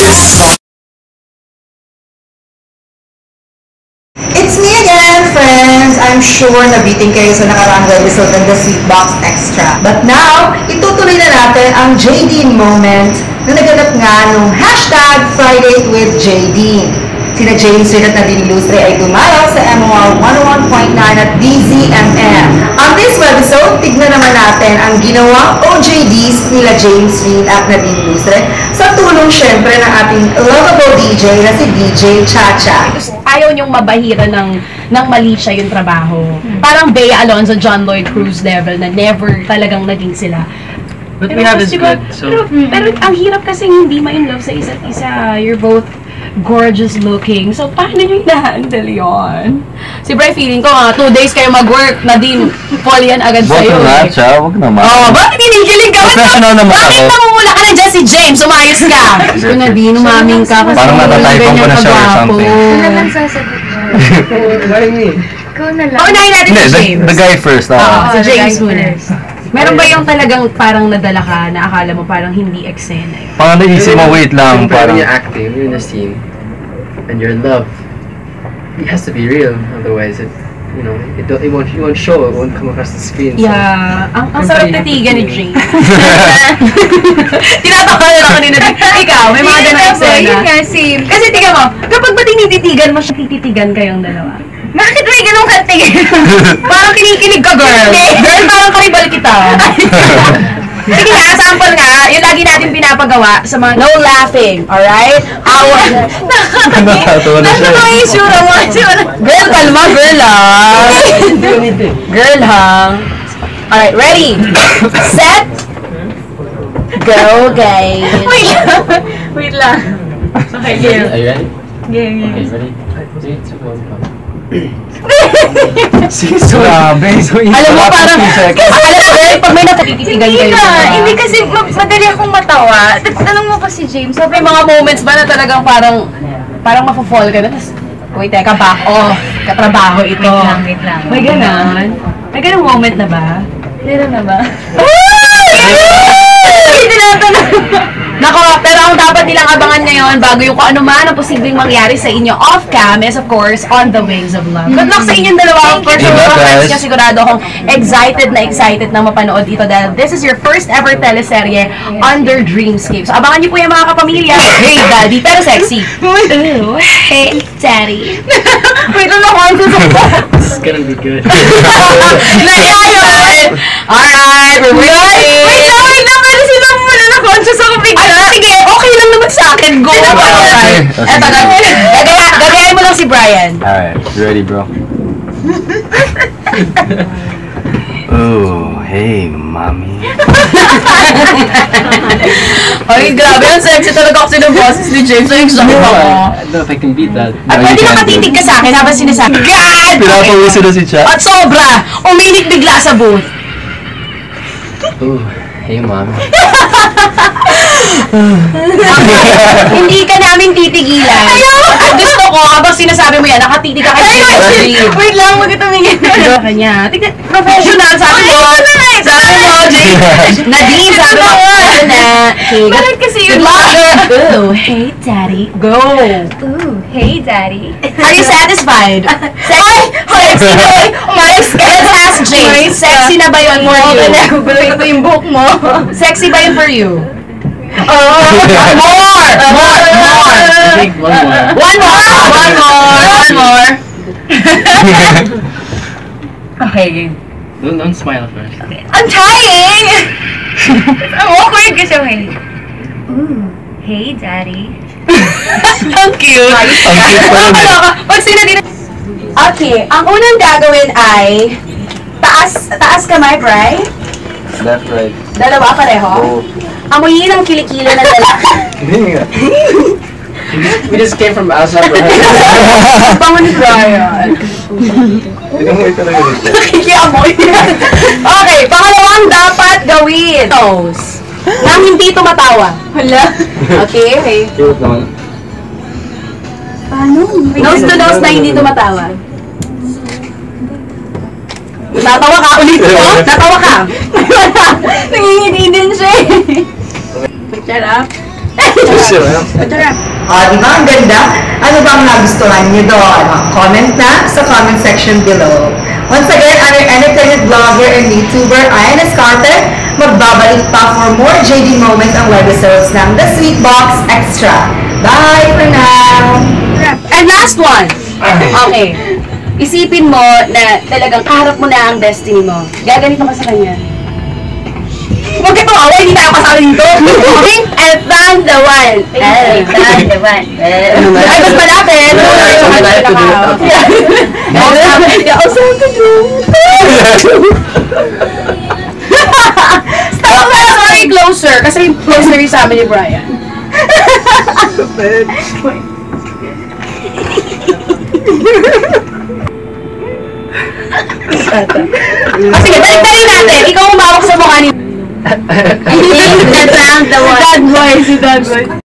It's me again, friends! I'm sure nabiting kayo sa nakaraang episode ng The Sweet Box Extra. But now, itutuloy na natin ang JD moment na naganap nga nung hashtag Friday with JD. Sina James Reid at Nadine Lustre ay dumalaw sa MOR 101.9 at DZMM. On this webisode, tignan naman natin ang ginawang OJDs nila James Reid at Nadine Lustre sa tulong syempre ng ating lovable DJ na si DJ Chacha. Ayaw niyong mabahira ng mali siya yung trabaho. Parang Bea Alonzo, John Lloyd Cruz level na never talagang naging sila. But we have is good, so... Pero ang hirap kasi hindi ma-in love sa isa't isa. You're both gorgeous looking. So, paano nyo i-handle yun? Si Bri, feeling ko 2 days kayo mag-work, Nadine, fall yan agad sa'yo. Huwag na, Cha. Huwag naman. Oh, bakit hinihiling ka? Professional naman ako. Bakit namumula ka na dyan si James? Umayos ka! So, Nadine, umaming ka kasi parang natatypon ko na siya or something. Ano naman sasagot mo? Why me? Ikaw na lang. Unahin natin si James. The guy first. Si James muna. Meron ba yung talagang parang nadala ka na akala mo parang hindi eksena yun? Parang naisip mo, wait lang. Parang Parang, you're acting, you're in a scene, and you're in love. It has to be real, otherwise it won't show, it won't come across the screen. So. Yeah, ang sarap titigan ni James. Tinatawanan ako ni Nadine. Ikaw, may mga ganang eksena. Yun nga, same. Kasi tingnan mo, kapag ba tinititigan mo siya, tititigan kayong dalawa? Bakit may ganun ka tingin? Parang kinikilig ka, girl. Girl, parang karibal kita. Sige nga, sample nga, yung lagi natin pinapagawa sa mga no laughing, alright? Nakakatawa na siya. Nakaka-issue mo. Girl, kalma, girl Girl, ha? Alright, ready? Set? Go, guys. Wait lang. Okay, game. Are you ready? Game. Okay, ready? 3, 2, 1, go. grabe. So, Alam mo, parang, alam mo, girl, pag may natititigan Hindi kayo. na. Hindi kasi madali akong matawa. Tanong mo pa si James. May mga moments ba na talagang parang mafo-fall ka na, tapos, wait, teka, back off, katrabaho ito. Wait lang. May ganon? May ganong moment na ba? Meron na ba? Hindi tinatanong. Nako, pero ang dapat nilang abangan ngayon bago yung kung ano man ang posibleng mangyari sa inyo off-cam is of course On the Wings of Love. Good luck sa inyong dalawa. For sure, mga friends nyo, sigurado akong excited na mapanood ito dahil this is your first ever teleserye under Dreamscape. So abangan niyo po yung mga kapamilya. Hey, daddy, pero sexy. Ooh, hey, daddy. Wait lang ako, I'm just It's gonna be good. Alright, we're waiting. Wait lang, pwede sila muna na-conscious ako bigla. Sige, okay lang naman sa akin. Go. Okay. Eto, gagayain mo lang si Brian. Alright, you ready, bro? Oh, hey, mommy. Ay, grabe, ang sexy talaga kasi ng boses ni James. Ay, excited ako. I don't know if I can beat that. At pwede makatitig ka sa akin habang sinasabi, God! Pinapawisin na si Cha. At sobra, uminit bigla sa booth. Ooh, hey, mom. Hindi ka namin titigilan. At gusto ko, habang sinasabi mo yan, nakatitig ka kay James. Wait lang, magkatumingin. Kanya. Tignan, professional, sabi mo. Sabi mo, James. Nadine, sabi mo. Ito na. Okay, Bakit kasi yun? good luck. Ooh, hey, daddy. Go. Ooh, hey, daddy. Are you satisfied? Sexy na ba? Let's ask James. Sexy na ba yun for you? Guguloy ko yung book mo. Sexy ba yun for you? Oh, More! I think one more. One more. okay, game. Don't smile first. I'm trying! I'm awkward kasi okay. Ooh, hey, daddy. Ang cute. Ang cute pa rin eh. Pag sinadina... Okay, ang unang gagawin ay taas kamay, right? Left, right. Dalawa pareho. Oh. Amuyin ang kilikilo na lalaki. We just came from outside the house. Bango ni Brian. Inamoy talaga ni Cha. Nakikiamoy. Okay, pangalawang dapat gawin. Toes. Nang hindi tumatawa. Hala. Okay. Cute naman. Paano? Nose to nose na hindi tumatawa. Natawa ka ulit mo? Natawa ka? Nangingiti din siya eh. Shut up. Di ba? Ang ganda. Ano ba ang nagustuhan niyo doon? Comment na sa comment section below. Once again, I'm your entertainment vlogger and YouTuber, Ayan Escarte. Magbabalik pa for more JD moments ang webisodes ng The Sweet Box Extra. Bye for now! And last one. Okay. Isipin mo na talagang kaharap mo na ang destiny mo. Gaganito ka sa kanya. Huwag ka tumawa, hindi tayo kasama dito. Okay? I found the one. I found the one. Ay, mas malapit. Stop na, sorry, closer. Kasi closer yung sabi ni Brian. Sige, balik-balik natin. Ikaw umawak sa mukha ni... I found the one. Bad boy, si bad boy.